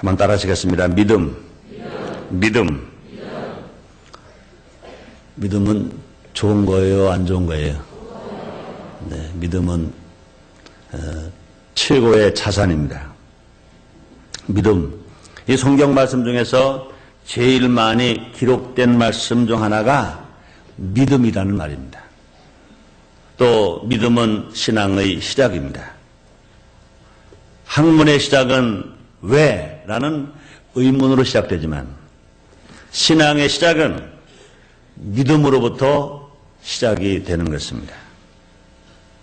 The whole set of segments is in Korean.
한번 따라 하시겠습니다. 믿음. 믿음은 좋은 거예요, 안 좋은 거예요? 네, 믿음은 최고의 자산입니다. 믿음. 이 성경 말씀 중에서 제일 많이 기록된 말씀 중 하나가 믿음이라는 말입니다. 또 믿음은 신앙의 시작입니다. 학문의 시작은 왜? 라는 의문으로 시작되지만 신앙의 시작은 믿음으로부터 시작이 되는 것입니다.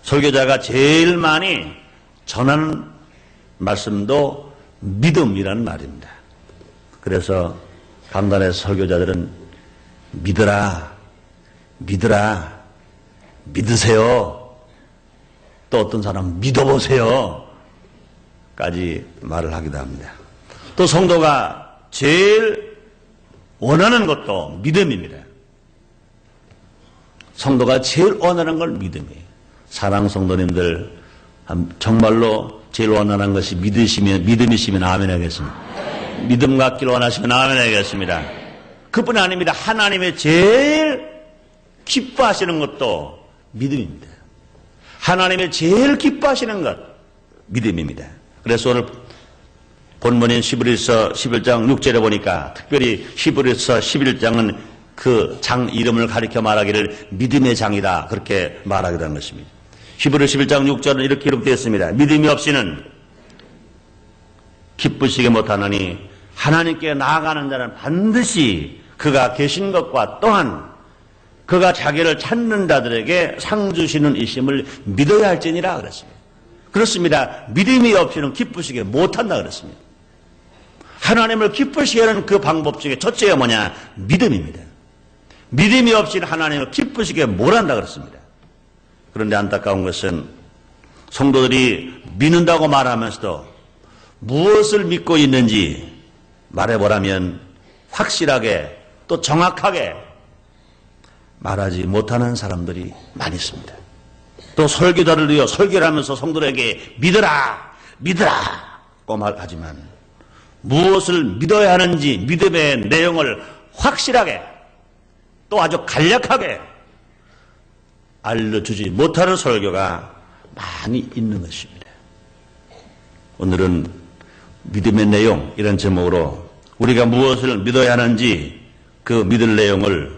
설교자가 제일 많이 전하는 말씀도 믿음이라는 말입니다. 그래서 강단의 설교자들은 믿으라, 믿으세요. 또 어떤 사람은 믿어보세요. 까지 말을 하기도 합니다. 또 성도가 제일 원하는 것도 믿음입니다. 성도가 제일 원하는 걸 믿음이에요. 사랑 성도님들 정말로 제일 원하는 것이 믿음이시면 아멘 하겠습니다. 믿음 갖기를 원하시면 아멘 하겠습니다. 그뿐 아닙니다. 하나님의 제일 기뻐하시는 것도 믿음입니다. 하나님의 제일 기뻐하시는 것 믿음입니다. 그래서 오늘 본문인 히브리서 11장 6절에 보니까 특별히 히브리서 11장은 그 장 이름을 가리켜 말하기를 믿음의 장이다 그렇게 말하기도 하는 것입니다. 히브리서 11장 6절은 이렇게 기록되어 있습니다. 믿음이 없이는 기쁘시게 못하느니 하나님께 나아가는 자는 반드시 그가 계신 것과 또한 그가 자기를 찾는 자들에게 상 주시는 이심을 믿어야 할지니라 그랬습니다. 그렇습니다. 믿음이 없이는 기쁘시게 못한다 그랬습니다. 하나님을 기쁘시게 하는 그 방법 중에 첫째가 뭐냐? 믿음입니다. 믿음이 없이는 하나님을 기쁘시게 못한다 그랬습니다. 그런데 안타까운 것은 성도들이 믿는다고 말하면서도 무엇을 믿고 있는지 말해보라면 확실하게 또 정확하게 말하지 못하는 사람들이 많이 있습니다. 또 설교자들도요, 설교를 하면서 성도들에게 믿으라고 말하지만 무엇을 믿어야 하는지 믿음의 내용을 확실하게 또 아주 간략하게 알려주지 못하는 설교가 많이 있는 것입니다. 오늘은 믿음의 내용 이런 제목으로 우리가 무엇을 믿어야 하는지 그 믿을 내용을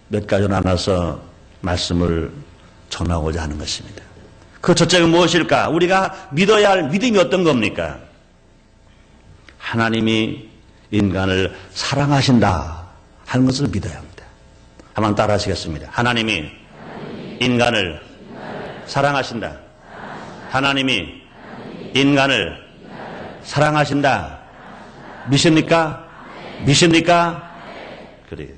몇 가지 나눠서 말씀을 전하고자 하는 것입니다. 그 첫째가 무엇일까? 우리가 믿어야 할 믿음이 어떤 겁니까? 하나님이 인간을 사랑하신다 하는 것을 믿어야 합니다. 한번 따라 하시겠습니다. 하나님이 인간을 사랑하신다. 하나님이 인간을 사랑하신다. 믿습니까? 그래요.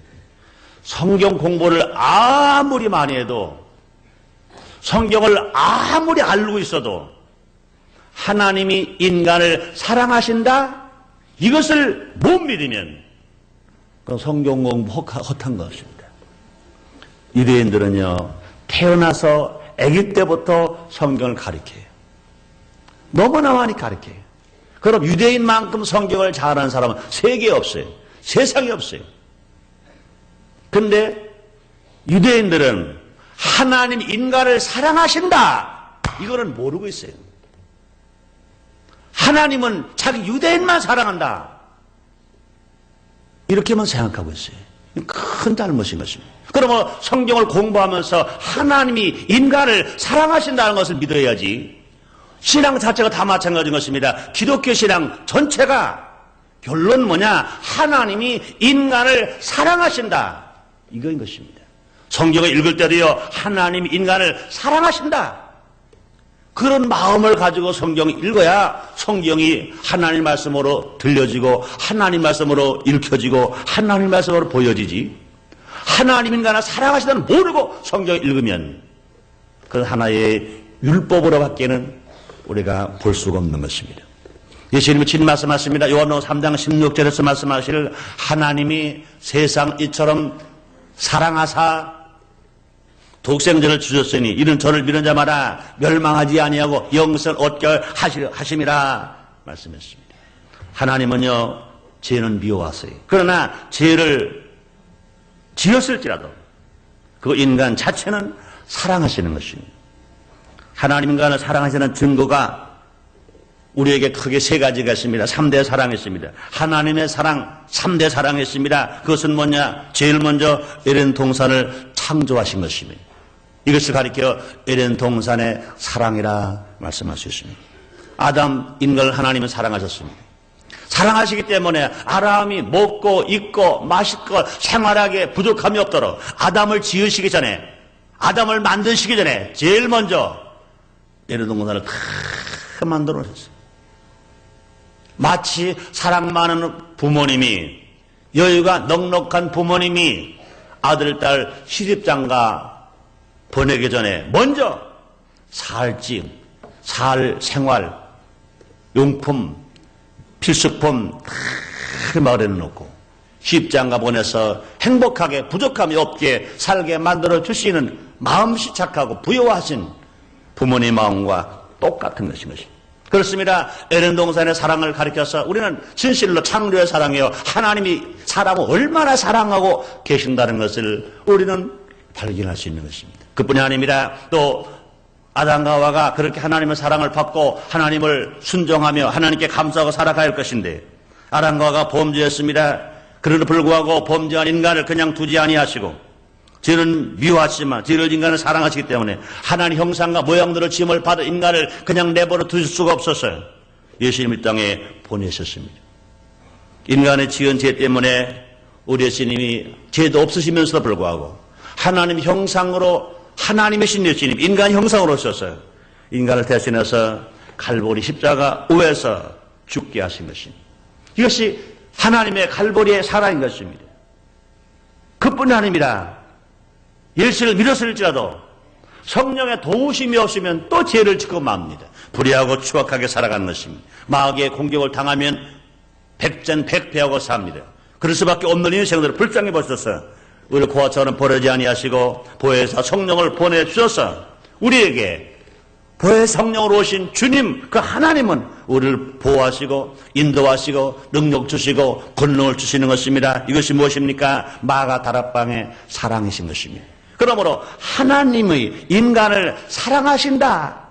성경 공부를 아무리 많이 해도 성경을 아무리 알고 있어도 하나님이 인간을 사랑하신다? 이것을 못 믿으면 그 성경 공부 헛한 것입니다. 유대인들은요, 태어나서 아기 때부터 성경을 가르쳐요. 너무나 많이 가르쳐요. 그럼 유대인만큼 성경을 잘하는 사람은 세계에 없어요. 세상에 없어요. 근데 유대인들은 하나님 인간을 사랑하신다. 이거는 모르고 있어요. 하나님은 자기 유대인만 사랑한다. 이렇게만 생각하고 있어요. 큰 잘못인 것입니다. 그러면 성경을 공부하면서 하나님이 인간을 사랑하신다는 것을 믿어야지. 신앙 자체가 다 마찬가지인 것입니다. 기독교 신앙 전체가 결론 뭐냐? 하나님이 인간을 사랑하신다. 이거인 것입니다. 성경을 읽을 때도요, 하나님이 인간을 사랑하신다. 그런 마음을 가지고 성경을 읽어야 성경이 하나님 말씀으로 들려지고 하나님 말씀으로 읽혀지고 하나님 말씀으로 보여지지. 하나님 인간을 사랑하시다는 모르고 성경을 읽으면 그 하나의 율법으로 밖에는 우리가 볼 수가 없는 것입니다. 예수님이 진 말씀하십니다. 요한복음 3장 16절에서 말씀하시를 하나님이 세상 이처럼 사랑하사 독생자를 주셨으니 이는 저를 믿는 자마다 멸망하지 아니하고 영생 얻게 하심이라 말씀했습니다. 하나님은요, 죄는 미워하세요. 그러나 죄를 지었을지라도 그 인간 자체는 사랑하시는 것입니다. 하나님 인간을 사랑하시는 증거가 우리에게 크게 세 가지가 있습니다. 3대 사랑이 있습니다. 하나님의 사랑, 3대 사랑이 있습니다. 그것은 뭐냐? 제일 먼저 에덴 동산을 창조하신 것입니다. 이것을 가리켜 에덴 동산의 사랑이라 말씀할 수 있습니다. 아담 인간을 하나님은 사랑하셨습니다. 사랑하시기 때문에 아람이 먹고 입고 마시고 생활하기에 부족함이 없도록 아담을 지으시기 전에, 아담을 만드시기 전에 제일 먼저 에덴 동산을 다 만들어 놓으셨어요. 마치 사랑 많은 부모님이, 여유가 넉넉한 부모님이 아들, 딸 시집장가 보내기 전에 먼저 살 생활, 용품, 필수품 다 마련해 놓고 시집장가 보내서 행복하게 부족함이 없게 살게 만들어 주시는 마음씨 착하고 부여하신 부모님 마음과 똑같은 것입니다. 그렇습니다. 에덴 동산의 사랑을 가리켜서 우리는 진실로 창조의 사랑이요, 하나님이 사람을 얼마나 사랑하고 계신다는 것을 우리는 발견할 수 있는 것입니다. 그뿐이 아닙니다. 또 아담과 하와가 그렇게 하나님의 사랑을 받고 하나님을 순종하며 하나님께 감사하고 살아갈 것인데, 아담과 하와가 범죄했습니다. 그럼에도 불구하고 범죄한 인간을 그냥 두지 아니하시고 죄는 미워하시지만 죄를 인간을 사랑하시기 때문에 하나님 형상과 모양대로 지음을 받은 인간을 그냥 내버려 두실 수가 없었어요. 예수님을 땅에 보내셨습니다. 인간의 지은 죄 때문에 우리 예수님이 죄도 없으시면서도 불구하고 하나님 형상으로, 하나님이신 예수님 인간 형상으로 오셨어요. 인간을 대신해서 갈보리 십자가 위에서 죽게 하신 것입니다. 이것이 하나님의 갈보리의 사랑인 것입니다. 그뿐이 아닙니다. 예수를 믿었을지라도 성령의 도우심이 없으면 또 죄를 짓고 맙니다. 불의하고 추악하게 살아가는 것입니다. 마귀의 공격을 당하면 백전백패하고 삽니다. 그럴 수밖에 없는 인생들을 불쌍히 보셔서 우리 고아처럼 버리지 아니하시고 보혜사 성령을 보내주셔서 우리에게 보혜 성령으로 오신 주님, 그 하나님은 우리를 보호하시고 인도하시고 능력 주시고 권능을 주시는 것입니다. 이것이 무엇입니까? 마가 다락방의 사랑이신 것입니다. 그러므로 하나님의 인간을 사랑하신다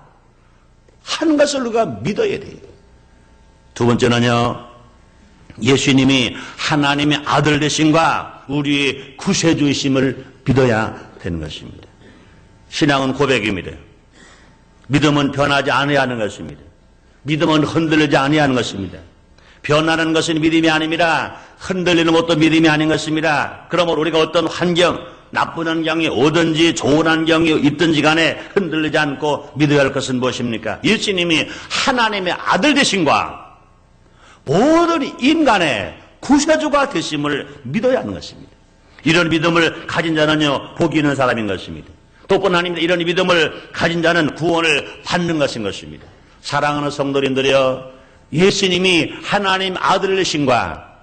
하는 것을 우리가 믿어야 돼요. 두 번째는요, 예수님이 하나님의 아들 되심과 우리의 구세주이심을 믿어야 되는 것입니다. 신앙은 고백입니다. 믿음은 변하지 아니하는 것입니다. 믿음은 흔들리지 아니하는 것입니다. 변하는 것은 믿음이 아닙니다. 흔들리는 것도 믿음이 아닌 것입니다. 그러므로 우리가 어떤 환경, 나쁜 환경이 오든지 좋은 환경이 있든지 간에 흔들리지 않고 믿어야 할 것은 무엇입니까? 예수님이 하나님의 아들 되심과 모든 인간의 구세주가 되심을 믿어야 하는 것입니다. 이런 믿음을 가진 자는요, 복이 있는 사람인 것입니다. 또뿐 아닙니다. 이런 믿음을 가진 자는 구원을 받는 것인 것입니다. 사랑하는 성도님들이여, 예수님이 하나님 아들 되심과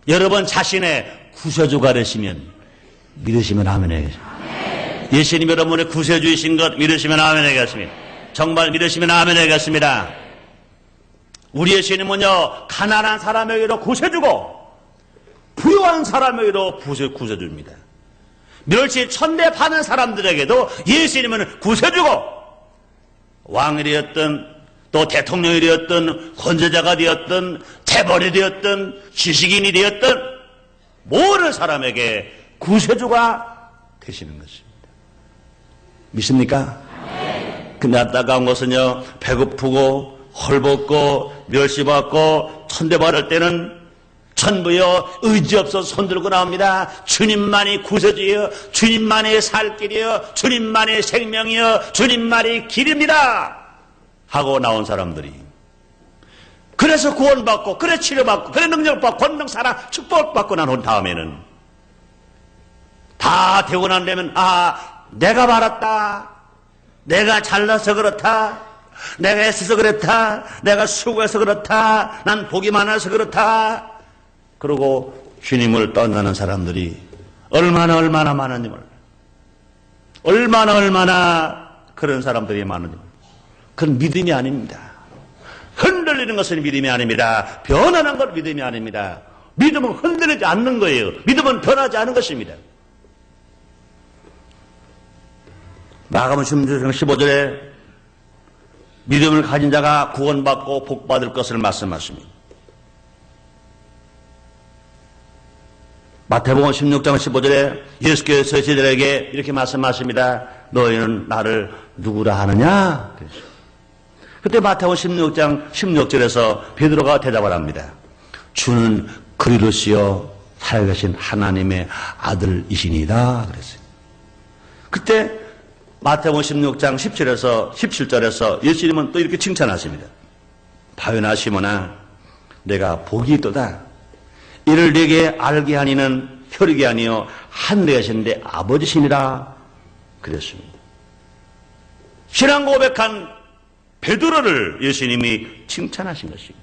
여러분 자신의 구세주가 되시면 믿으시면 아멘 하겠습니다. 예수님 여러분의 구세주이신 것 믿으시면 아멘 하겠습니다. 정말 믿으시면 아멘 하겠습니다. 우리 예수님은요, 가난한 사람에게도 구세주고 부유한 사람에게도 구세주입니다. 멸치 천대 파는 사람들에게도 예수님은 구세주고, 왕이 되었든 또 대통령이 되었든 권세자가 되었든 재벌이 되었든 지식인이 되었든 모든 사람에게 구세주가 되시는 것입니다. 믿습니까? 근데 안타까운 것은요, 배고프고 헐벗고 멸시받고 천대받을 때는 전부요 의지 없어서 손들고 나옵니다. 주님만이 구세주여, 주님만이 살 길이여, 주님만이 생명이여, 주님만이 길입니다 하고 나온 사람들이, 그래서 구원받고 그래 치료받고 그래 능력받고 권능 사랑 축복받고 난 다음에는 다 되고 난 다음에 내가 바랐다, 내가 잘나서 그렇다, 내가 애써서 그렇다, 내가 수고해서 그렇다, 난 복이 많아서 그렇다, 그러고 주님을 떠나는 사람들이 얼마나 많은지 몰라요. 얼마나 그런 사람들이 많은지 몰라요. 그건 믿음이 아닙니다. 흔들리는 것은 믿음이 아닙니다. 변하는 건 믿음이 아닙니다. 믿음은 흔들리지 않는 거예요. 믿음은 변하지 않은 것입니다. 마가복음 16장 15절에 믿음을 가진 자가 구원받고 복받을 것을 말씀하십니다. 마태복음 16장 15절에 예수께서 제자들에게 이렇게 말씀하십니다. 너희는 나를 누구라 하느냐? 그때 마태복음 16장 16절에서 베드로가 대답을 합니다. 주는 그리스도시요 살아계신 하나님의 아들이시니이다 그랬어요. 그때 마태복음 16장 17절에서 예수님은 또 이렇게 칭찬하십니다. 바요나 시몬아 내가 복이 있도다. 이를 네게 알게 하니는 혈육이 아니요 하늘에 계신 내 아버지시니라 그랬습니다. 신앙 고백한 베드로를 예수님이 칭찬하신 것입니다.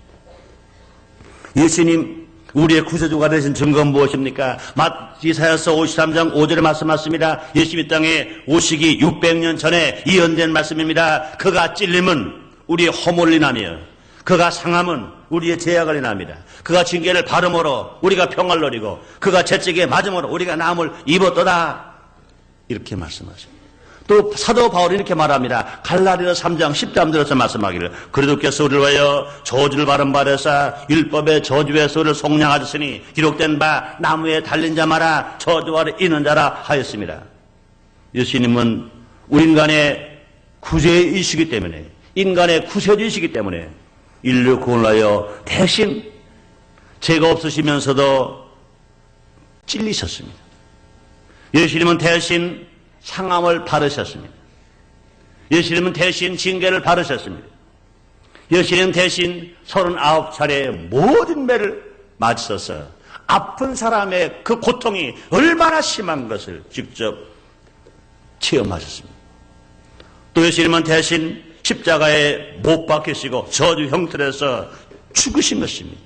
예수님 우리의 구세주가 되신 증거는 무엇입니까? 이사야서 53장 5절에 말씀하십니다. 예수님 이 땅에 오시기 600년 전에 예언된 말씀입니다. 그가 찔림은 우리의 허물을 인하며 그가 상함은 우리의 죄악을 인합니다. 그가 징계를 받음으로 우리가 평화를 누리고 그가 채찍에 맞음으로 우리가 나음을 입었도다. 이렇게 말씀하십니다. 또 사도 바울이 이렇게 말합니다. 갈라디아서 3장 13절에서 말씀하기를 그리스도께서 우리를 위하여 저주를 받은 바 되사 율법의 저주의 소리를 속량하셨으니 기록된 바 나무에 달린 자 마라 저주 아래 있는 자라 하였습니다. 예수님은 우리 인간의 구세이시기 때문에 인간의 구세주이시기 때문에 인류 구원을 하여 대신 죄가 없으시면서도 찔리셨습니다. 예수님은 대신 상함을 받으셨습니다. 예수님은 대신 징계를 받으셨습니다. 예수님은 대신 39차례 모든 매를 맞서서 아픈 사람의 그 고통이 얼마나 심한 것을 직접 체험하셨습니다. 또 예수님은 대신 십자가에 못 박히시고 저주 형틀에서 죽으신 것입니다.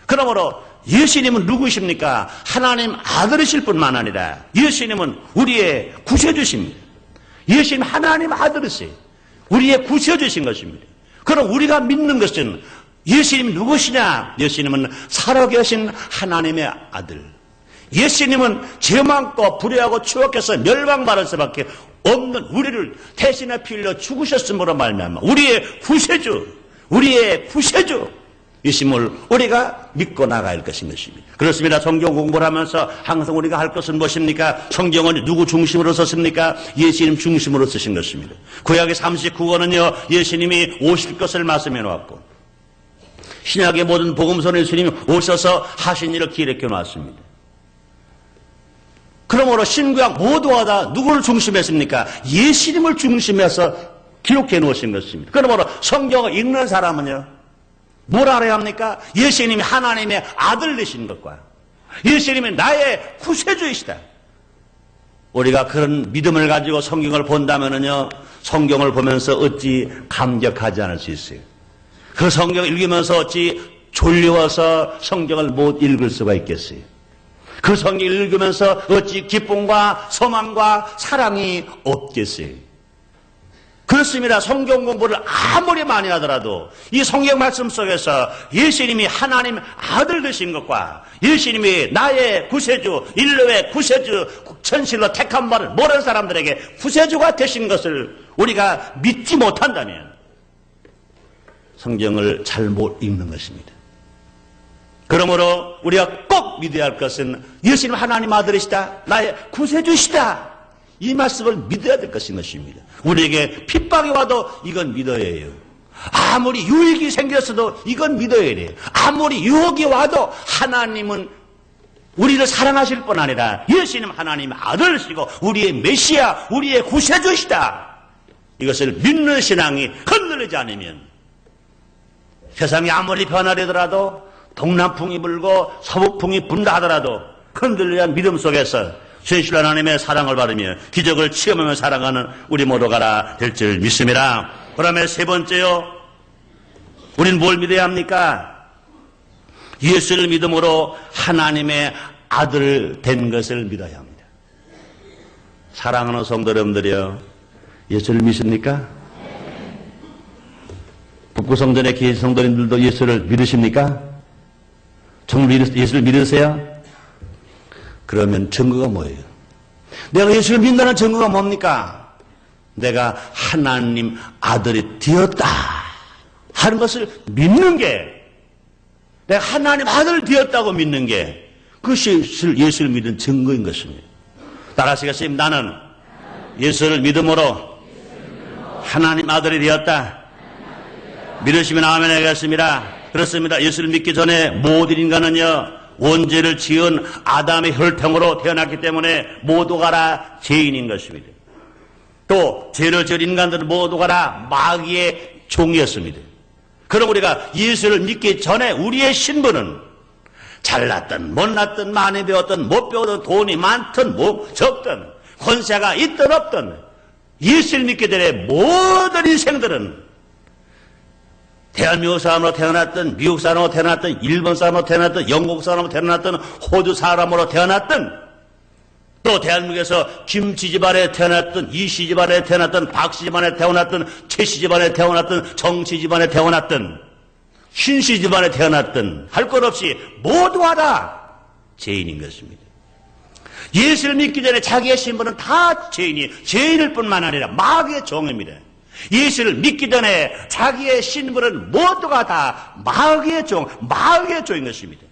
그러므로 예수님은 누구십니까? 하나님 아들이실 뿐만 아니라 예수님은 우리의 구세주십니다. 예수님 하나님 아들이세요. 우리의 구세주신 것입니다. 그럼 우리가 믿는 것은 예수님이 누구시냐? 예수님은 살아계신 하나님의 아들. 예수님은 죄 많고 불의하고 추악해서 멸망받을 수밖에 없는 우리를 대신에 피 흘려 죽으셨으므로 말미암아 우리의 구세주 이심을 우리가 믿고 나가야 할 것인 것입니다. 그렇습니다. 성경 공부를 하면서 항상 우리가 할 것은 무엇입니까? 성경은 누구 중심으로 썼습니까? 예수님 중심으로 쓰신 것입니다. 구약의 39권은요 예수님이 오실 것을 말씀해 놓았고 신약의 모든 복음서는 예수님이 오셔서 하신 일을 기록해 놓았습니다. 그러므로 신구약 모두가 다 누구를 중심했습니까? 예수님을 중심해서 기록해 놓으신 것입니다. 그러므로 성경을 읽는 사람은요 뭘 알아야 합니까? 예수님이 하나님의 아들 되신 것과 예수님이 나의 구세주이시다. 우리가 그런 믿음을 가지고 성경을 본다면요 성경을 보면서 어찌 감격하지 않을 수 있어요. 그 성경을 읽으면서 어찌 졸려워서 성경을 못 읽을 수가 있겠어요. 그 성경을 읽으면서 어찌 기쁨과 소망과 사랑이 없겠어요. 그렇습니다. 성경 공부를 아무리 많이 하더라도 이 성경 말씀 속에서 예수님이 하나님 아들 되신 것과 예수님이 나의 구세주, 인류의 구세주, 천실로 택한 바를 모르는 사람들에게 구세주가 되신 것을 우리가 믿지 못한다면 성경을 잘못 읽는 것입니다. 그러므로 우리가 꼭 믿어야 할 것은 예수님 하나님 아들이시다. 나의 구세주시다. 이 말씀을 믿어야 될 것인 것입니다. 우리에게 핍박이 와도 이건 믿어야 해요. 아무리 유익이 생겼어도 이건 믿어야 돼요. 아무리 유혹이 와도 하나님은 우리를 사랑하실 뿐 아니라 예수님 하나님의 아들이시고 우리의 메시아, 우리의 구세주시다. 이것을 믿는 신앙이 흔들리지 않으면 세상이 아무리 변하려더라도 동남풍이 불고 서북풍이 분다 하더라도 흔들리는 믿음 속에서 진실 하나님의 사랑을 받으며 기적을 체험하며 살아가는 우리 모두가 될 줄 믿습니다. 그다음에 세 번째요. 우리는 뭘 믿어야 합니까? 예수를 믿음으로 하나님의 아들 된 것을 믿어야 합니다. 사랑하는 성도 여러분들이요. 예수를 믿습니까? 북구성전에 계신 성도님들도 예수를 믿으십니까? 정말 예수를 믿으세요? 그러면 증거가 뭐예요? 내가 예수를 믿는다는 증거가 뭡니까? 내가 하나님 아들이 되었다 하는 것을 믿는 게, 내가 하나님 아들 되었다고 믿는 게 그것이 예수를 믿는 증거인 것입니다. 따라하시겠습니다. 나는 예수를 믿음으로 하나님 아들이 되었다. 믿으시면 아멘 하겠습니다. 그렇습니다. 예수를 믿기 전에 모든 인간은요, 원죄를 지은 아담의 혈통으로 태어났기 때문에 모두가 다 죄인인 것입니다. 또 죄를 지은 인간들은 모두가 다 마귀의 종이었습니다. 그럼 우리가 예수를 믿기 전에 우리의 신분은 잘났든 못났든 많이 배웠든 못 배웠든 돈이 많든 적든 권세가 있든 없든 예수를 믿기 전에 모든 인생들은 대한민국 사람으로 태어났든 미국 사람으로 태어났든 일본 사람으로 태어났든 영국 사람으로 태어났든 호주 사람으로 태어났든 또 대한민국에서 김씨 집안에 태어났든 이씨 집안에 태어났든 박씨 집안에 태어났든 최씨 집안에 태어났든 정씨 집안에 태어났든 신씨 집안에 태어났든 할 것 없이 모두가 다 죄인인 것입니다. 예수를 믿기 전에 자기의 신분은 다 죄인일 뿐만 아니라 마귀의 종입니다. 예수를 믿기 전에 자기의 신분은 모두가 다 마귀의 종인 것입니다.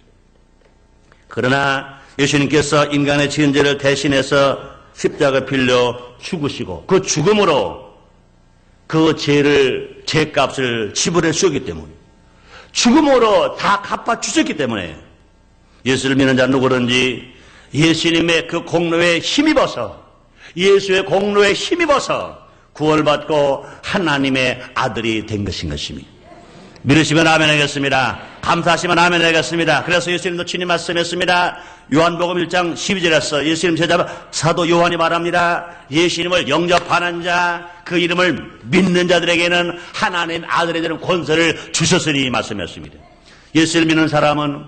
그러나 예수님께서 인간의 지은 죄를 대신해서 십자가 빌려 죽으시고 그 죽음으로 그 죄값을 지불해 주셨기 때문에, 죽음으로 다 갚아 주셨기 때문에 예수를 믿는 자 누구든지 예수님의 그 공로에 힘입어서, 예수의 공로에 힘입어서 구원받고 하나님의 아들이 된 것인 것입니다. 믿으시면 아멘 하겠습니다. 감사하시면 아멘 하겠습니다. 그래서 예수님도 친히 말씀했습니다. 요한복음 1장 12절에서 예수님 제자 사도 요한이 말합니다. 예수님을 영접하는 자, 그 이름을 믿는 자들에게는 하나님 아들이 되는 권세를 주셨으니 말씀했습니다. 예수를 믿는 사람은,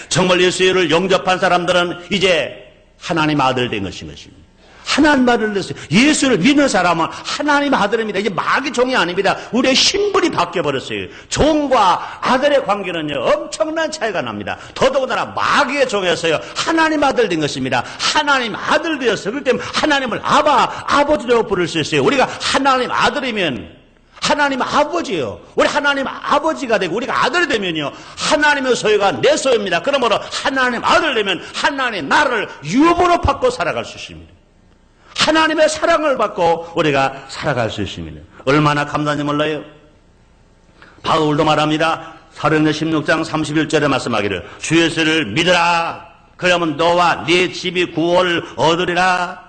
정말 예수를 영접한 사람들은 이제 하나님 아들 된 것인 것입니다. 하나님 아들을 됐어요. 예수를 믿는 사람은 하나님 아들입니다. 이제 마귀 종이 아닙니다. 우리의 신분이 바뀌어버렸어요. 종과 아들의 관계는요, 엄청난 차이가 납니다. 더더군다나 마귀의 종에서요, 하나님 아들 된 것입니다. 하나님 아들 되었어요. 그렇기 때문에 하나님을 아버지라고 부를 수 있어요. 우리가 하나님 아들이면 하나님 아버지예요. 우리 하나님 아버지가 되고 우리가 아들이 되면요, 하나님의 소유가 내 소유입니다. 그러므로 하나님 아들 되면 하나님 나를 유업으로 받고 살아갈 수 있습니다. 하나님의 사랑을 받고 우리가 살아갈 수 있습니다. 얼마나 감사한지 몰라요? 바울도 말합니다. 사도행전 16장 31절에 말씀하기를, 주 예수를 믿으라. 그러면 너와 네 집이 구원을 얻으리라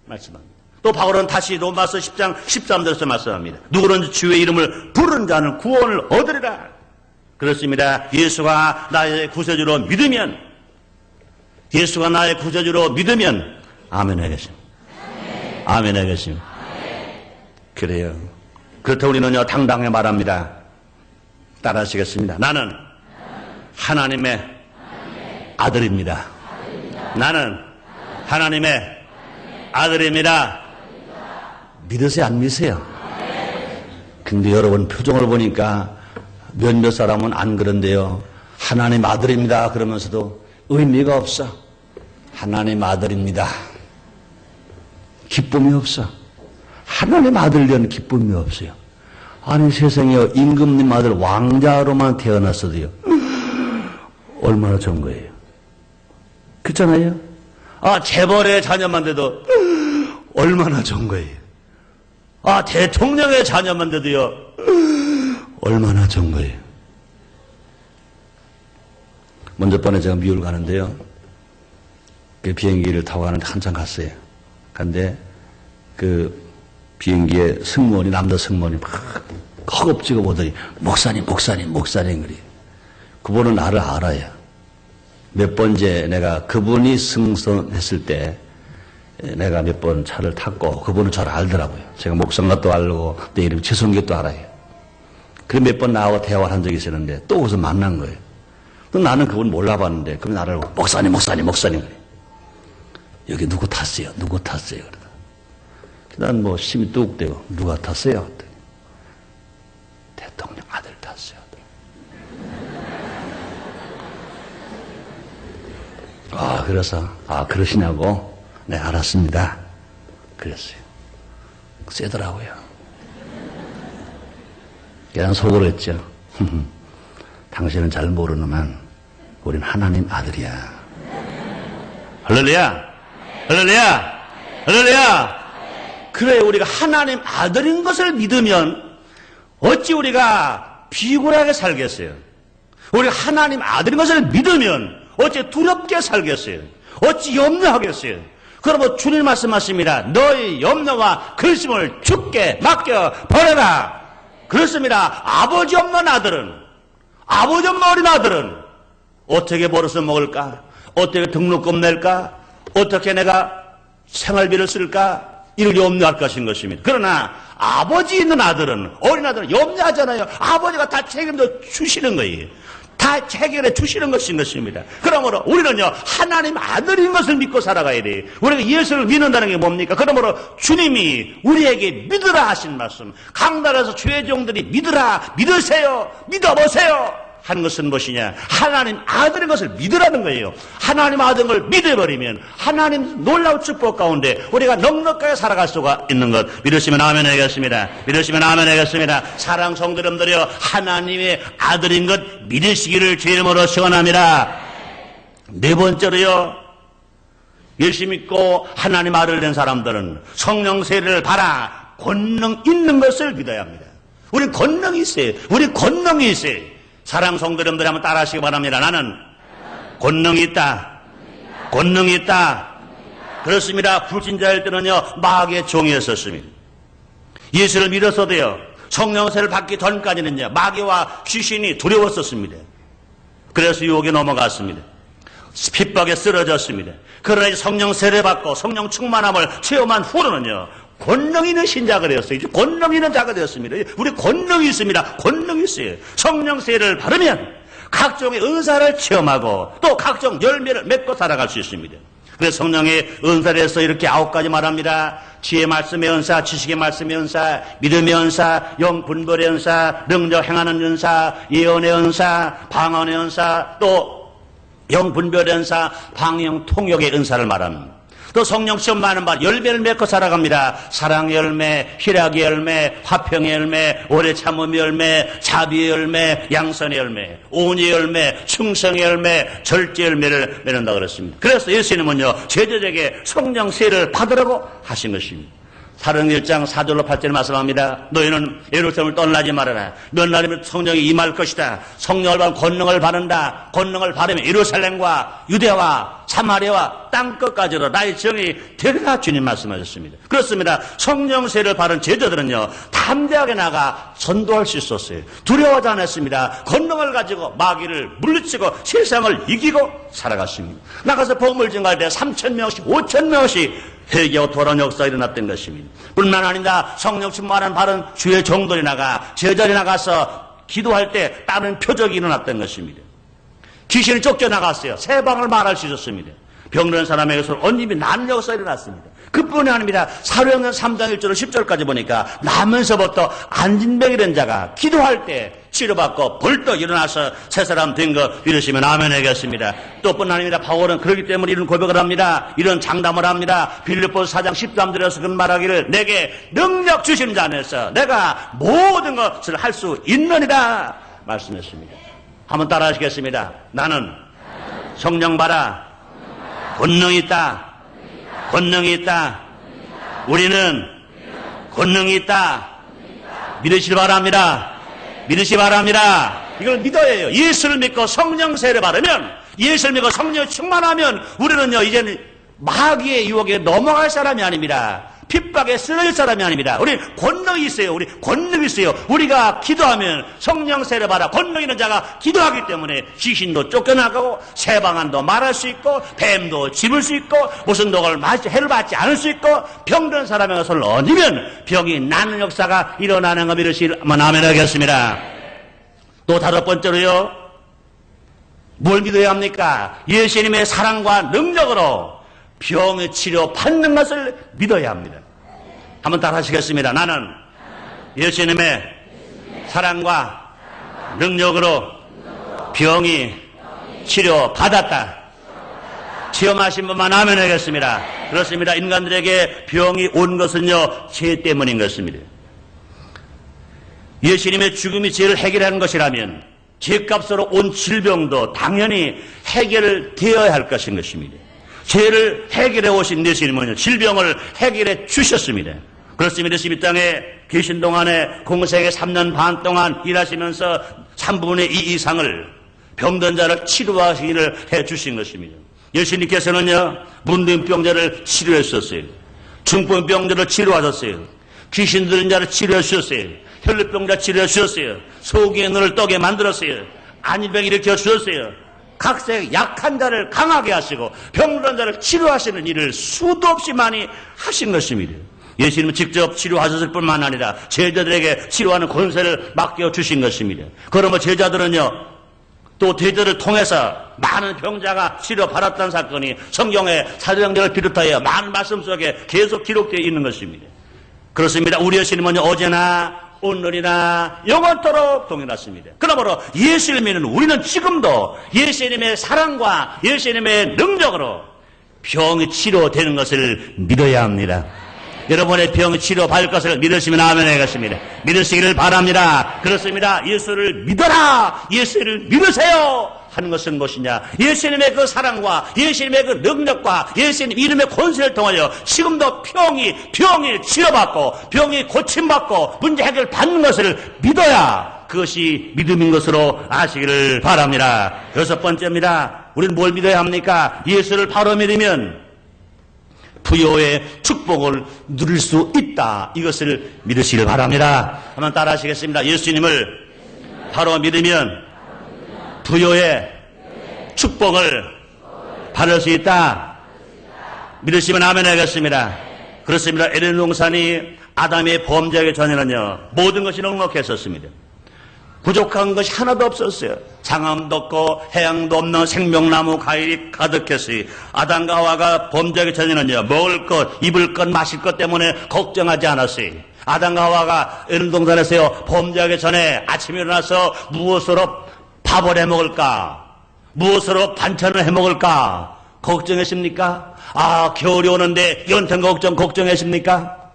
말씀합니다. 또 바울은 다시 로마서 10장 13절에서 말씀합니다. 누구든지 주의 이름을 부르는 자는 구원을 얻으리라. 그렇습니다. 예수가 나의 구세주로 믿으면, 예수가 나의 구세주로 믿으면 아멘 하겠습니다. 아멘 하겠습니다. 그래요. 그렇다고 우리는요, 당당히 말합니다. 따라하시겠습니다. 나는 하나님의 아들입니다. 나는 하나님의 아들입니다. 믿으세요, 안 믿으세요? 근데 여러분 표정을 보니까 몇몇 사람은 안 그런데요, 하나님 아들입니다 그러면서도 의미가 없어. 하나님 아들입니다. 기쁨이 없어. 하나님 아들 된 기쁨이 없어요. 아니 세상에 임금님 아들 왕자로만 태어났어도요, 얼마나 좋은 거예요. 그렇잖아요. 재벌의 자녀만 돼도 얼마나 좋은 거예요. 대통령의 자녀만 돼도요, 얼마나 좋은 거예요. 먼저 번에 제가 미국을 가는데요, 그 비행기를 타고 가는데 한참 갔어요. 근데 그 비행기에 승무원이, 남자 승무원이 막 허겁지겁 오더니 목사님 그래. 그분은 나를 알아요. 몇 번째 내가 그분이 승선했을 때 내가 몇 번 차를 탔고 그분은 저를 알더라고요. 제가 목사인것도 알고 내 이름 최성기도 알아요. 그래 몇 번 나하고 대화를 한 적이 있었는데 또 거기서 만난 거예요. 또 나는 그분 몰라봤는데 그분 나를 목사님 그래. 여기 누구 탔어요? 그러다. 난 뭐 심이 뚝 떼고 누가 탔어요? 대통령 아들 탔어요. 그래서 그러시냐고? 네, 알았습니다. 그랬어요. 세더라고요. 그냥 속으로 했죠. 당신은 잘 모르는만 우린 하나님 아들이야. 할렐루야! 할렐루야! 할렐루야! 그래, 우리가 하나님 아들인 것을 믿으면 어찌 우리가 비굴하게 살겠어요? 우리가 하나님 아들인 것을 믿으면 어찌 두렵게 살겠어요? 어찌 염려하겠어요? 그러면 주님 말씀하십니다. 너희 염려와 근심을 주께 맡겨 버려라. 그렇습니다. 아버지 없는 아들은, 아버지 없는 어린 아들은 어떻게 벌어서 먹을까? 어떻게 등록금 낼까? 어떻게 내가 생활비를 쓸까? 이를 염려할 것인 것입니다. 그러나 아버지 있는 아들은, 어린 아들은 염려하잖아요. 아버지가 다 책임져 주시는 거예요. 다 해결해 주시는 것인 것입니다. 그러므로 우리는요, 하나님 아들인 것을 믿고 살아가야 돼요. 우리가 예수를 믿는다는 게 뭡니까? 그러므로 주님이 우리에게 믿으라 하신 말씀, 강단에서 주의 종들이 믿으라, 믿으세요, 믿어보세요 하는 것은 무엇이냐? 하나님 아들인 것을 믿으라는 거예요. 하나님 아들인 걸 믿어버리면 하나님 놀라운 축복 가운데 우리가 넉넉하게 살아갈 수가 있는 것, 믿으시면 아멘 하겠습니다. 믿으시면 아멘 하겠습니다. 사랑 성도 여러분들이여, 하나님의 아들인 것 믿으시기를 주의 이름으로 축원합니다. 네 번째로요, 예수 믿고 하나님 아들 된 사람들은 성령 세례를 받아 권능 있는 것을 믿어야 합니다. 우리 권능이 있어요. 우리 권능이 있어요. 사랑 성도 여러분들 한번 따라 하시기 바랍니다. 나는 권능이 있다. 권능이 있다. 그렇습니다. 불신자일 때는요, 마귀의 종이었었습니다. 예수를 믿었어도요, 성령세를 받기 전까지는요, 마귀와 귀신이 두려웠었습니다. 그래서 유혹에 넘어갔습니다. 핍박에 쓰러졌습니다. 그러나 이제 성령세를 받고 성령 충만함을 체험한 후로는요, 권능 있는 신자가 되었어요. 이제 권능 있는 자가 되었습니다. 우리 권능이 있습니다. 권능이 있어요. 성령 세례를 받으면 각종의 은사를 체험하고 또 각종 열매를 맺고 살아갈 수 있습니다. 그래서 성령의 은사를 해서 이렇게 9가지 말합니다. 지혜 말씀의 은사, 지식의 말씀의 은사, 믿음의 은사, 영 분별의 은사, 능력 행하는 은사, 예언의 은사, 방언의 은사, 또 영 분별의 은사, 방영 통역의 은사를 말합니다. 또 성령 시험 많은 바 열매를 맺고 살아갑니다. 사랑의 열매, 희락의 열매, 화평의 열매, 오래 참음의 열매, 자비의 열매, 양선의 열매, 온유의 열매, 충성의 열매, 절제 열매를 맺는다 그랬습니다. 그래서 예수님은요, 제자에게 성령 세례를 받으라고 하신 것입니다. 사도행전 1장 4절로 8절에 말씀합니다. 너희는 예루살렘을 떠나지 말아라. 몇 날이면 성령이 임할 것이다. 성령을 받은 권능을 받는다. 권능을 받으면 예루살렘과 유대와 사마리아와 땅끝까지로 나의 정이 되리라 주님 말씀하셨습니다. 그렇습니다. 성령 세례를 받은 제자들은요, 담대하게 나가 전도할 수 있었어요. 두려워하지 않았습니다. 권능을 가지고 마귀를 물리치고 세상을 이기고 살아갔습니다. 나가서 복음을 증거할 때 3,000명씩 5,000명씩 회개하고 돌아온 역사가 일어났던 것입니다. 뿐만 아니라 성령 충만한 바른 주의 종들이 나가 제자리 나가서 기도할 때 다른 표적이 일어났던 것입니다. 귀신이 쫓겨나갔어요. 세 방을 말할 수 있었습니다. 병든 사람에게서 언님이 나는 역사가 일어났습니다. 그뿐이 아닙니다. 사도행전 3장 1절로 10절까지 보니까 나면서부터 안진병이 된 자가 기도할 때 치료받고 벌떡 일어나서 새 사람 된 거 믿으시면 아멘 하겠습니다. 또 뿐 아닙니다. 바울은 그렇기 때문에 이런 고백을 합니다. 이런 장담을 합니다. 빌립보서 4장 13절에서 그 말하기를 내게 능력 주신 자 안에서 내가 모든 것을 할 수 있느니라 말씀했습니다. 한번 따라 하시겠습니다. 나는 성령 받아 권능이 있다. 권능이 있다. 우리는 권능이 있다. 믿으시기 바랍니다. 믿으시기 바랍니다. 이걸 믿어야 해요. 예수를 믿고 성령 세례 받으면, 예수를 믿고 성령 충만하면 우리는요, 이제는 마귀의 유혹에 넘어갈 사람이 아닙니다. 핍박에 쓰러질 사람이 아닙니다. 우리 권능이 있어요. 우리 권능이 있어요. 우리가 기도하면 성령 세례 받아 권능 있는 자가 기도하기 때문에 귀신도 쫓겨나가고 세방안도 말할 수 있고 뱀도 집을 수 있고 무슨 독을 해를 받지 않을 수 있고 병든 사람의 것을 얹으면 병이 나는 역사가 일어나는 거 믿으시면 아멘 하겠습니다. 또 다섯 번째로요, 뭘 믿어야 합니까? 예수님의 사랑과 능력으로 병의 치료 받는 것을 믿어야 합니다. 한번 따라 하시겠습니다. 나는 예수님의 사랑과 능력으로 병이 치료 받았다. 체험하신 분만 아멘 하겠습니다. 그렇습니다. 인간들에게 병이 온 것은요, 죄 때문인 것입니다. 예수님의 죽음이 죄를 해결하는 것이라면 죄값으로 온 질병도 당연히 해결되어야 할 것인 것입니다. 죄를 해결해 오신 예수님은요, 질병을 해결해 주셨습니다. 그렇습니다. 예수님 이 땅에 계신 동안에 공생의 3년 반 동안 일하시면서 3분의 2 이상을 병든 자를 치료하시기를 해 주신 것입니다. 예수님께서는요, 문둥병자를 치료해 주셨어요. 중풍병자를 치료하셨어요. 귀신 들린 자를 치료해 주셨어요. 혈루병자 치료해 주셨어요. 소기의 눈을 떠게 만들었어요. 안일병 일으켜 주셨어요. 각색 약한 자를 강하게 하시고 병든 자를 치료하시는 일을 수도 없이 많이 하신 것입니다. 예수님은 직접 치료하셨을 뿐만 아니라 제자들에게 치료하는 권세를 맡겨주신 것입니다. 그러면 제자들은요, 또 제자들을 통해서 많은 병자가 치료받았다는 사건이 성경의 사도행전을 비롯하여 많은 말씀 속에 계속 기록되어 있는 것입니다. 그렇습니다. 우리 예수님은 어제나 오늘이나 영원토록 동일하십니다. 그러므로 예수를 믿는 우리는 지금도 예수님의 사랑과 예수님의 능력으로 병이 치료되는 것을 믿어야 합니다. 여러분의 병이 치료받을 것을 믿으시면 아멘 하겠습니다. 믿으시기를 바랍니다. 그렇습니다. 예수를 믿어라, 예수를 믿으세요 하는 것은 무엇이냐? 예수님의 그 사랑과 예수님의 그 능력과 예수님 이름의 권세를 통하여 지금도 병이 치료받고 병이 고침받고 문제 해결 받는 것을 믿어야 그것이 믿음인 것으로 아시기를 바랍니다. 6번째입니다. 우리는 뭘 믿어야 합니까? 예수를 바로 믿으면 부요의 축복을 누릴 수 있다. 이것을 믿으시길 바랍니다. 한번 따라 하시겠습니다. 예수님을 바로 믿으면 부요의 축복을 받을 수 있다. 믿으시면 아멘 하겠습니다. 그렇습니다. 에덴 동산이 아담의 범죄하기 전에는요, 모든 것이 넉넉했었습니다. 부족한 것이 하나도 없었어요. 장암도 없고 해양도 없는 생명나무 과일이 가득했어요. 아담과 하와가 범죄하기 전에는요, 먹을 것, 입을 것, 마실 것 때문에 걱정하지 않았어요. 아담과 하와가 에덴 동산에서요, 범죄하기 전에 아침에 일어나서 무엇으로 밥을 해 먹을까? 무엇으로 반찬을 해 먹을까? 걱정했습니까? 겨울이 오는데 연탄 걱정했습니까?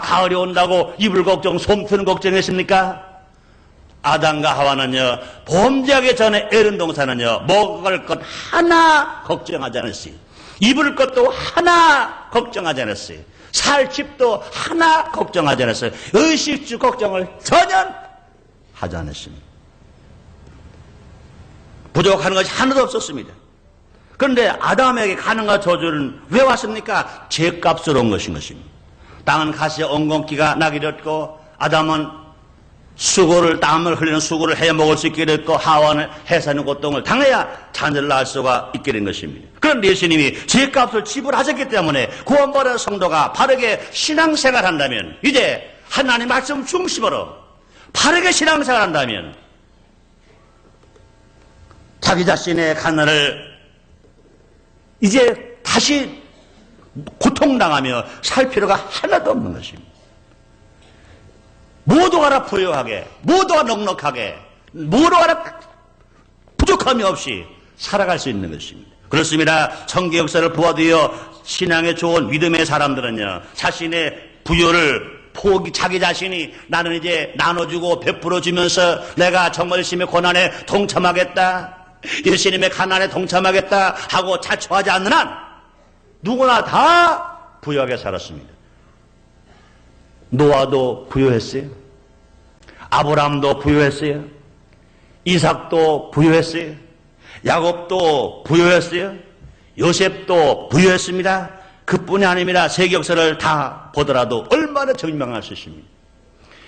가을이 온다고 이불 걱정, 솜트는 걱정했습니까? 아담과 하와는요, 범죄하기 전에 에덴 동산은요, 먹을 것 하나 걱정하지 않았어요. 입을 것도 하나 걱정하지 않았어요. 살 집도 하나 걱정하지 않았어요. 의식주 걱정을 전혀 하지 않았습니다. 부족한 것이 하나도 없었습니다. 그런데 아담에게 가난과 저주는 왜 왔습니까? 죄값으로 온 것인 것입니다. 땅은 가시에 엉겅퀴가 나게 되었고, 아담은 땀을 흘리는 수고를 해 먹을 수 있게 됐고, 하와는 해사는 고통을 당해야 자녀를 낳을 수가 있게 된 것입니다. 그런데 예수님이 죄값을 지불하셨기 때문에 구원받은 성도가 바르게 신앙생활 한다면, 이제 하나님 말씀 중심으로 바르게 신앙생활 한다면 자기 자신의 가난을 이제 다시 고통당하며 살 필요가 하나도 없는 것입니다. 모두가 부유하게, 모두가 넉넉하게, 모두가 부족함이 없이 살아갈 수 있는 것입니다. 그렇습니다. 성경 역사를 보아도요, 신앙에 좋은 믿음의 사람들은요, 자신의 부요를 자기 자신이 나는 이제 나눠주고 베풀어주면서 내가 정말 열심히 고난에 동참하겠다, 예수님의 가난에 동참하겠다 하고 자초하지 않는 한 누구나 다 부유하게 살았습니다. 노아도 부유했어요. 아브라함도 부유했어요. 이삭도 부유했어요. 야곱도 부유했어요. 요셉도 부유했습니다. 그뿐이 아닙니다. 세계 역사를 다 보더라도 얼마나 증명할 수 있습니다.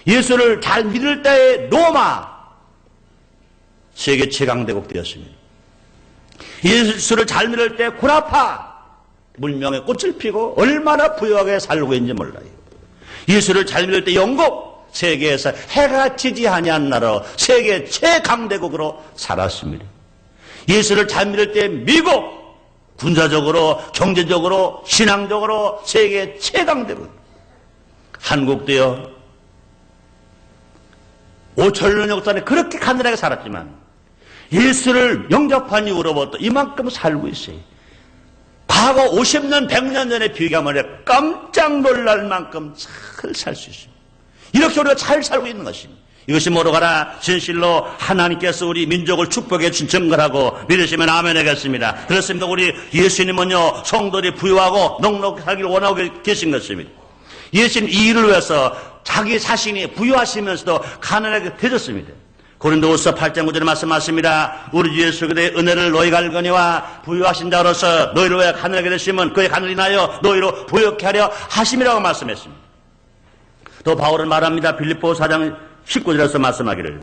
예수를 잘 믿을 때의 로마 세계 최강대국 되었습니다. 예수를 잘 믿을 때 구라파 문명의 꽃을 피고 얼마나 부유하게 살고 있는지 몰라요. 예수를 잘 믿을 때 영국 세계에서 해가 지지 아니한 나라로 세계 최강대국으로 살았습니다. 예수를 잘 믿을 때 미국 군사적으로 경제적으로 신앙적으로 세계 최강대국. 한국도요 5천년 역사에 그렇게 가난하게 살았지만 예수를 영접한 이후로부터 이만큼 살고 있어요. 과거 50년, 100년 전에 비교하면 깜짝 놀랄 만큼 잘 살 수 있습니다. 이렇게 우리가 잘 살고 있는 것입니다. 이것이 뭐로 가라? 진실로 하나님께서 우리 민족을 축복해 주신 증거라고 믿으시면 아멘 하겠습니다. 그렇습니다. 우리 예수님은요, 성도들이 부유하고 넉넉히 살기를 원하고 계신 것입니다. 예수님 이 일을 위해서 자기 자신이 부유하시면서도 가난하게 되셨습니다. 고린도후서 8장 9절에 말씀하십니다. 우리 주 예수 그리스도의 은혜를 너희가 알거니와 부유하신 자로서 너희를 왜 가난하게 되시면 그의 가난을 인하여 너희로 부유케 하려 하심이라고 말씀했습니다. 또 바울은 말합니다. 빌립보 4장 19절에서 말씀하기를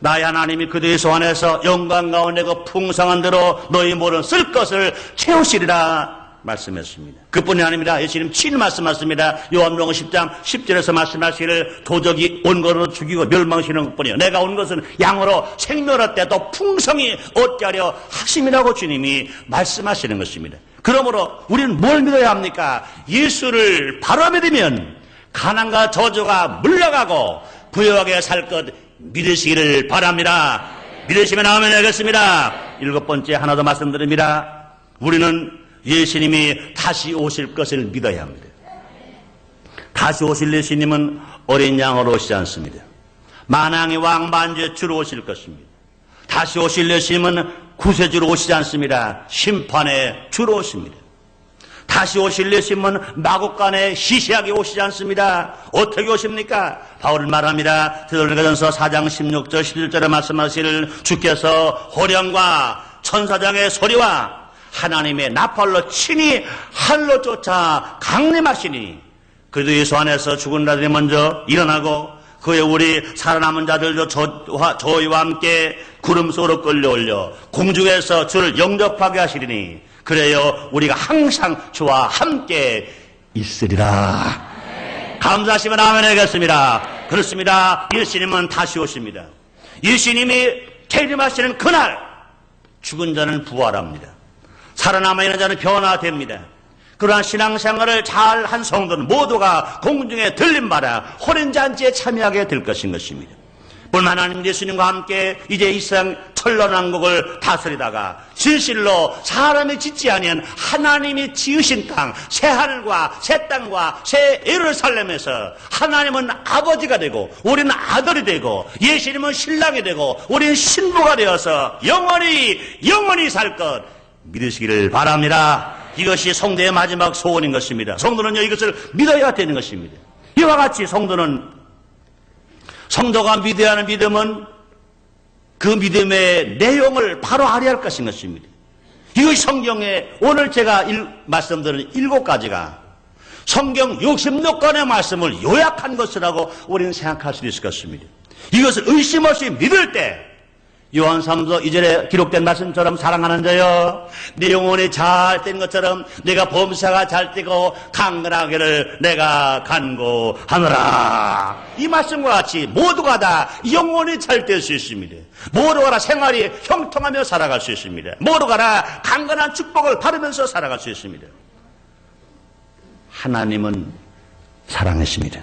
나의 하나님이 그들의 소원에서 영광 가운데 그 풍성한 대로 너희 모든 쓸 것을 채우시리라 말씀했습니다. 그뿐이 아닙니다. 예수님 친히 말씀하십니다. 요한복음 10장 10절에서 말씀하시기를 도적이 온 것으로 죽이고 멸망시키는 것뿐이요 내가 온 것은 양으로 생명을 얻되 또 풍성히 얻게 하려 하심이라고 주님이 말씀하시는 것입니다. 그러므로 우리는 뭘 믿어야 합니까? 예수를 바로 믿으면 가난과 저주가 물러가고 부유하게 살 것 믿으시기를 바랍니다. 믿으시면 아멘 하겠습니다. 7번째 하나 더 말씀드립니다. 우리는 예수님이 다시 오실 것을 믿어야 합니다. 다시 오실 예수님은 어린 양으로 오시지 않습니다. 만왕의 왕 만주의 주로 오실 것입니다. 다시 오실 예수님은 구세주로 오시지 않습니다. 심판의 주로 오십니다. 다시 오실 예수님은 마국간에 시시하게 오시지 않습니다. 어떻게 오십니까? 바울은 말합니다. 데살로니가전서 4장 16절 11절에 말씀하시기를 주께서 호령과 천사장의 소리와 하나님의 나팔로 친히 하늘로 쫓아 강림하시니 그들의 소 안에서 죽은 자들이 먼저 일어나고 그의 우리 살아남은 자들도 저희와 함께 구름 속으로 끌려올려 공중에서 주를 영접하게 하시리니 그래요 우리가 항상 주와 함께 있으리라. 감사하시면 아멘 하겠습니다. 그렇습니다. 예수님은 다시 오십니다. 예수님이 재림하시는 그날 죽은 자는 부활합니다. 살아남아있는 자는 변화됩니다. 그러한 신앙생활을 잘한 성도는 모두가 공중에 들림받아 호련잔치에 참여하게 될 것입니다. 오늘 하나님 예수님과 함께 이제 이 세상 천년왕국을 다스리다가 진실로 사람이 짓지 아니한 하나님이 지으신 땅, 새 하늘과 새 땅과 새 예루살렘에서 하나님은 아버지가 되고 우리는 아들이 되고 예수님은 신랑이 되고 우리는 신부가 되어서 영원히 살 것 믿으시기를 바랍니다. 이것이 성도의 마지막 소원인 것입니다. 성도는요 이것을 믿어야 되는 것입니다. 이와 같이 성도가 믿어야 하는 믿음은 그 믿음의 내용을 바로 알아야 할 것인 것입니다. 이것이 성경에 오늘 제가 말씀드린 7가지가 성경 60몇 권의 말씀을 요약한 것이라고 우리는 생각할 수 있을 것입니다. 이것을 의심 없이 믿을 때 요한 3서 2절에 기록된 말씀처럼 사랑하는 자여 네 영혼이 잘 된 것처럼 내가 범사가 잘 되고 강건하기를 내가 간구하노라. 이 말씀과 같이 모두가 다 영혼이 잘 될 수 있습니다. 모두가 다 생활이 형통하며 살아갈 수 있습니다. 모두가 다 강건한 축복을 받으면서 살아갈 수 있습니다. 하나님은 사랑이십니다.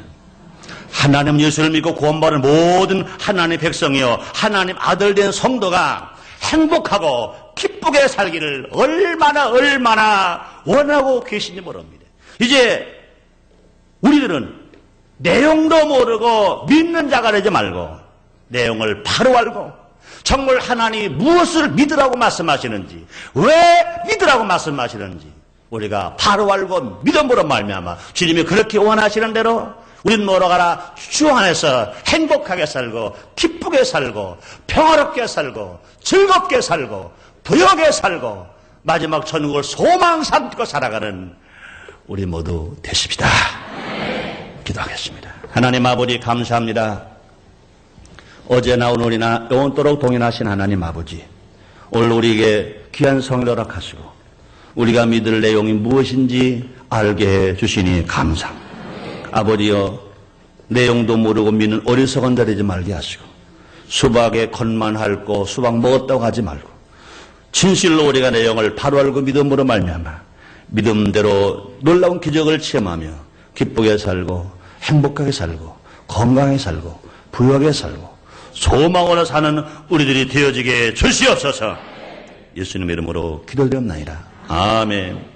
하나님 예수를 믿고 구원받은 모든 하나님의 백성이요 하나님 아들 된 성도가 행복하고 기쁘게 살기를 얼마나 원하고 계신지 모릅니다. 이제 우리들은 내용도 모르고 믿는 자가 되지 말고 내용을 바로 알고 정말 하나님이 무엇을 믿으라고 말씀하시는지 왜 믿으라고 말씀하시는지 우리가 바로 알고 믿음으로 말미암아 주님이 그렇게 원하시는 대로 우린 뭐로 가라? 주 안에서 행복하게 살고 기쁘게 살고 평화롭게 살고 즐겁게 살고 부유하게 살고 마지막 천국을 소망 삼고 살아가는 우리 모두 되십시다. 기도하겠습니다. 하나님 아버지 감사합니다. 어제나 오늘이나 영원토록 동행하신 하나님 아버지, 오늘 우리에게 귀한 성령을 허락하시고 우리가 믿을 내용이 무엇인지 알게 해주시니 감사합니다. 아버지여, 내용도 모르고 믿는 어리석은 자 되지 말게 하시고 수박에 겉만 핥고 수박 먹었다고 하지 말고 진실로 우리가 내용을 바로 알고 믿음으로 말미암아 믿음대로 놀라운 기적을 체험하며 기쁘게 살고 행복하게 살고 건강하게 살고 부유하게 살고 소망으로 사는 우리들이 되어지게 주시옵소서. 예수님 이름으로 기도드립나이다. 아멘.